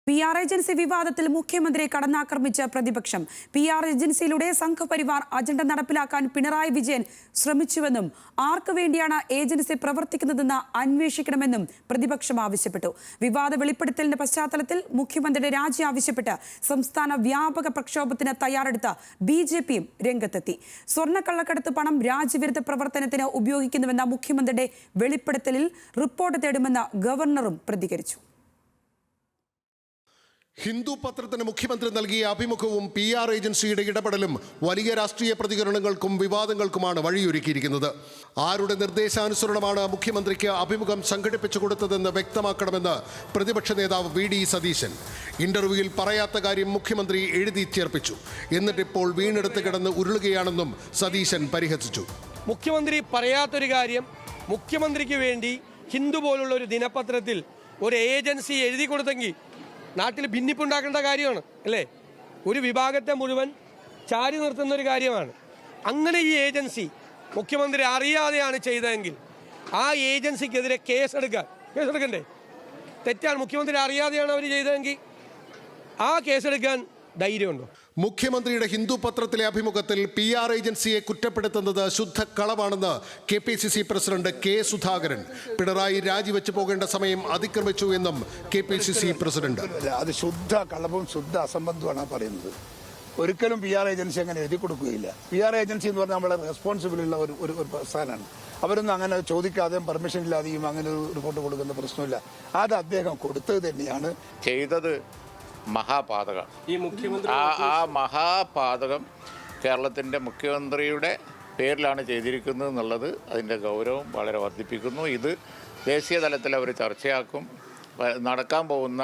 PR agency വിവാദത്തിൽ മുഖ്യമന്ത്രിയെ കടന്നാക്രമിച്ച പ്രതിപക്ഷം. PR ഏജൻസിയിലൂടെ സംഘപരിവാർ അജണ്ട നടപ്പിലാക്കാൻ പിണറായി വിജയൻ ശ്രമിച്ചുവെന്നും ആർക്കു വേണ്ടിയാണ് ഏജൻസി പ്രവർത്തിക്കുന്നതെന്ന് അന്വേഷിക്കണമെന്നും പ്രതിപക്ഷം ആവശ്യപ്പെട്ടു. വിവാദ വെളിപ്പെടുത്തലിന്റെ പശ്ചാത്തലത്തിൽ മുഖ്യമന്ത്രിയുടെ രാജി ആവശ്യപ്പെട്ട് സംസ്ഥാന വ്യാപക പ്രക്ഷോഭത്തിന് തയ്യാറെടുത്ത BJPയും രംഗത്തെത്തി. സ്വർണ്ണക്കള്ളക്കടത്ത് പണം രാജ്യവിരുദ്ധ പ്രവർത്തനത്തിന് ഉപയോഗിക്കുന്നുവെന്ന മുഖ്യമന്ത്രിയുടെ വെളിപ്പെടുത്തലിൽ റിപ്പോർട്ട് തേടുമെന്ന് ഗവർണറും പ്രതികരിച്ചു. ഹിന്ദു പത്രത്തിന് മുഖ്യമന്ത്രി നൽകിയ അഭിമുഖവും PR ഏജൻസിയുടെ ഇടപെടലും വലിയ രാഷ്ട്രീയ പ്രതികരണങ്ങൾക്കും വിവാദങ്ങൾക്കുമാണ് വഴിയൊരുക്കിയിരിക്കുന്നത്. ആരുടെ നിർദ്ദേശാനുസരണമാണ് മുഖ്യമന്ത്രിക്ക് അഭിമുഖം സംഘടിപ്പിച്ചു കൊടുത്തതെന്ന് വ്യക്തമാക്കണമെന്ന് പ്രതിപക്ഷ നേതാവ് VD സതീശൻ. ഇന്റർവ്യൂവിൽ പറയാത്ത കാര്യം മുഖ്യമന്ത്രി എഴുതി ചേർപ്പിച്ചു. എന്നിട്ടിപ്പോൾ വീണെടുത്ത് കിടന്ന് ഉരുളുകയാണെന്നും സതീശൻ പരിഹസിച്ചു. മുഖ്യമന്ത്രി പറയാത്തൊരു കാര്യം മുഖ്യമന്ത്രിക്ക് വേണ്ടി ഹിന്ദു പോലുള്ള ഒരു ദിനപത്രത്തിൽ ഒരു ഏജൻസി എഴുതി കൊടുത്തെങ്കിൽ നാട്ടിൽ ഭിന്നിപ്പുണ്ടാക്കേണ്ട കാര്യമാണ് അല്ലേ? ഒരു വിഭാഗത്തെ മുഴുവൻ ചാരി നിർത്തുന്ന ഒരു കാര്യമാണ്. അങ്ങനെ ഈ ഏജൻസി മുഖ്യമന്ത്രി അറിയാതെയാണ് ചെയ്തതെങ്കിൽ ആ ഏജൻസിക്കെതിരെ കേസെടുക്കണ്ടേ? തെറ്റാണ്. മുഖ്യമന്ത്രി അറിയാതെയാണ് അവർ ചെയ്തതെങ്കിൽ ആ കേസെടുക്കാൻ ധൈര്യമുണ്ടോ? മുഖ്യമന്ത്രിയുടെ ഹിന്ദു പത്രത്തിലെ അഭിമുഖത്തിൽ PR ഏജൻസിയെ കുറ്റപ്പെടുത്തുന്നത് ശുദ്ധ കളവാണെന്ന് KPCC president K Sudhakaran. Pinarayi രാജിവെച്ച് പോകേണ്ട സമയം അതിക്രമിച്ചു എന്നും KPCC പ്രസിഡന്റ്. അത് ശുദ്ധ കളവും ശുദ്ധ അസംബന്ധമാണ് പറയുന്നത്. ഒരിക്കലും PR ഏജൻസി അങ്ങനെ എഴുതി കൊടുക്കുകയില്ല. PR ഏജൻസി എന്ന് പറഞ്ഞാൽ നമ്മളെ റെസ്പോൺസിബിളുള്ള ഒരു പ്രസ്ഥാനമാണ്. അവരൊന്നും അങ്ങനെ ചോദിക്കാതെയും പെർമിഷൻ ഇല്ലാതെയും അങ്ങനെ ഒരു റിപ്പോർട്ട് കൊടുക്കുന്ന പ്രശ്നമില്ല. അത് അദ്ദേഹം കൊടുത്തത് തന്നെയാണ് ചെയ്തത്. മഹാപാതകം. ആ മഹാപാതകം കേരളത്തിൻ്റെ മുഖ്യമന്ത്രിയുടെ പേരിലാണ് ചെയ്തിരിക്കുന്നത് എന്നുള്ളത് അതിൻ്റെ ഗൗരവം വളരെ വർദ്ധിപ്പിക്കുന്നു. ഇത് ദേശീയ തലത്തിൽ അവർ ചർച്ചയാക്കും. നടക്കാൻ പോകുന്ന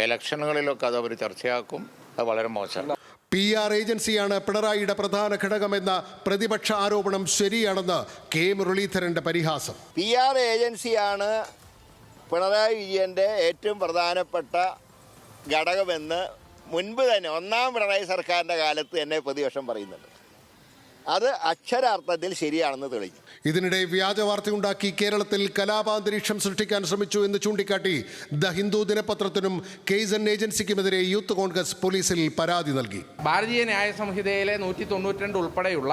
ഇലക്ഷനുകളിലൊക്കെ അത് അവർ ചർച്ചയാക്കും. അത് വളരെ മോശമാണ്. PR ഏജൻസിയാണ് പിണറായിയുടെ പ്രധാന ഘടകമെന്ന പ്രതിപക്ഷ ആരോപണം ശരിയാണെന്ന് K മുരളീധരന്റെ പരിഹാസം. PR ഏജൻസിയാണ് പിണറായി വിജയൻ്റെ ഏറ്റവും പ്രധാനപ്പെട്ട ഘടകമെന്ന് മുൻപ് തന്നെ ഒന്നാം പിണറായി സർക്കാരിൻ്റെ കാലത്ത് തന്നെ പ്രതിപക്ഷം പറയുന്നുണ്ട്. അത് അക്ഷരാർത്ഥത്തിൽ ശരിയാണെന്ന് തെളിഞ്ഞു. ഇതിനിടെ വ്യാജ വാർത്തയുണ്ടാക്കി കേരളത്തിൽ കലാപാന്തരീക്ഷം സൃഷ്ടിക്കാൻ ശ്രമിച്ചു എന്ന് ചൂണ്ടിക്കാട്ടി ദ ഹിന്ദു ദിനപത്രത്തിനും കേസൻ ഏജൻസിക്കുമെതിരെ യൂത്ത് കോൺഗ്രസ് പോലീസിൽ പരാതി നൽകി. ഭാരതീയ ന്യായ സംഹിതയിലെ 192 ഉൾപ്പെടെയുള്ള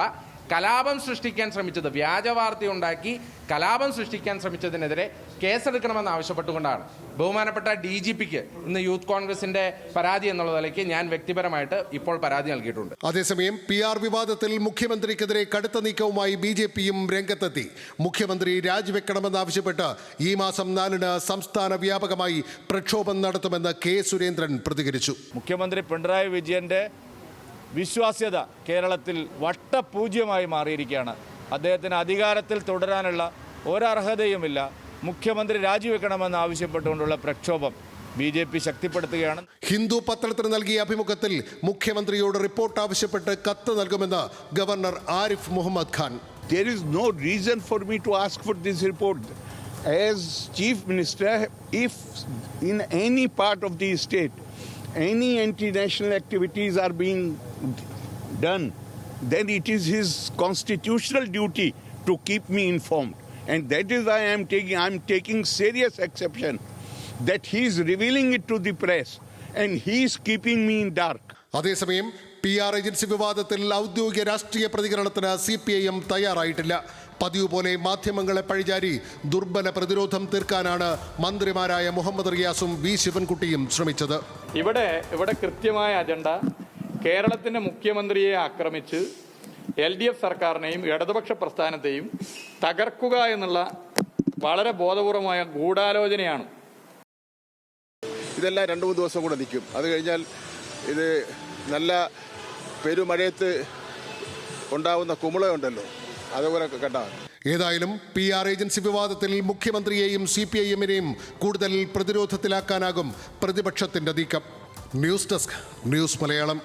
കലാപം സൃഷ്ടിക്കാൻ ശ്രമിച്ചത്, വ്യാജ വാർത്തയുണ്ടാക്കി കലാപം സൃഷ്ടിക്കാൻ ശ്രമിച്ചതിനെതിരെ കേസെടുക്കണമെന്ന് ആവശ്യപ്പെട്ടുകൊണ്ടാണ് ബഹുമാനപ്പെട്ട DGPക്ക് ഇന്ന് യൂത്ത് കോൺഗ്രസിന്റെ പരാതി എന്നുള്ള നിലയ്ക്ക് ഞാൻ വ്യക്തിപരമായിട്ട് ഇപ്പോൾ പരാതി നൽകിയിട്ടുണ്ട്. അതേസമയം PR വിവാദത്തിൽ മുഖ്യമന്ത്രിക്കെതിരെ കടുത്ത നീക്കവുമായി BJPയും രംഗത്തെത്തി. മുഖ്യമന്ത്രി രാജിവെക്കണമെന്നാവശ്യപ്പെട്ട് ഈ മാസം 4-ന് സംസ്ഥാന വ്യാപകമായി പ്രക്ഷോഭം നടത്തുമെന്ന് K സുരേന്ദ്രൻ പ്രതികരിച്ചു. മുഖ്യമന്ത്രി പിണറായി വിജയന്റെ വിശ്വാസ്യത കേരളത്തിൽ വട്ടപൂജ്യമായി മാറിയിരിക്കുകയാണ്. അദ്ദേഹത്തിന് അധികാരത്തിൽ തുടരാനുള്ള ഒരർഹതയുമില്ല. മുഖ്യമന്ത്രി രാജിവെക്കണമെന്ന് ആവശ്യപ്പെട്ടുകൊണ്ടുള്ള പ്രക്ഷോഭം BJP ശക്തിപ്പെടുത്തുകയാണ്. ഹിന്ദു പത്രത്തിന് നൽകിയ അഭിമുഖത്തിൽ മുഖ്യമന്ത്രിയോട് റിപ്പോർട്ട് ആവശ്യപ്പെട്ട് കത്ത് നൽകുമെന്ന് governor Arif Mohammed Khan. There is no reason for me to ask for this report. As Chief Minister, if in any part of the state any anti-national activities are being done, then it is his constitutional duty to keep me informed. And that is why I am taking serious exception that he is revealing it to the press and he is keeping me in dark. അതേസമയം PR agency വിവാദത്തിൽ ഔദ്യോഗിക രാഷ്ട്രീയ പ്രതികരണത്തിന് CPIM തയ്യാറായിട്ടില്ല. പതിവ് പോലെ മാധ്യമങ്ങളെ പഴിചാരി ദുർബല പ്രതിരോധം തീർക്കാനാണ് മന്ത്രിമാരായ മുഹമ്മദ് റിയാസും V ശിവൻകുട്ടിയും ശ്രമിച്ചത്. ഇവിടെ കൃത്യമായ അജണ്ട കേരളത്തിന്റെ മുഖ്യമന്ത്രിയെ ആക്രമിച്ച് LDF സർക്കാരിനെയും ഇടതുപക്ഷ പ്രസ്ഥാനത്തെയും തകർക്കുക എന്നുള്ള വളരെ ബോധപൂർവമായ ഗൂഢാലോചനയാണ്. ഇതെല്ലാം 2-3 ദിവസം കൂടെ നിൽക്കും. അത് കഴിഞ്ഞാൽ ഇത് നല്ല പെരുമഴയത്ത് ഉണ്ടാവുന്ന കുമിളയുണ്ടല്ലോ, അതുപോലെ കണ്ടാൽ. ഏതായാലും PR ഏജൻസി വിവാദത്തിൽ മുഖ്യമന്ത്രിയെയും CPIMനെയും കൂടുതൽ പ്രതിരോധത്തിലാക്കാനാകും പ്രതിപക്ഷത്തിന്റെ നീക്കം. News desk, news Malayalam.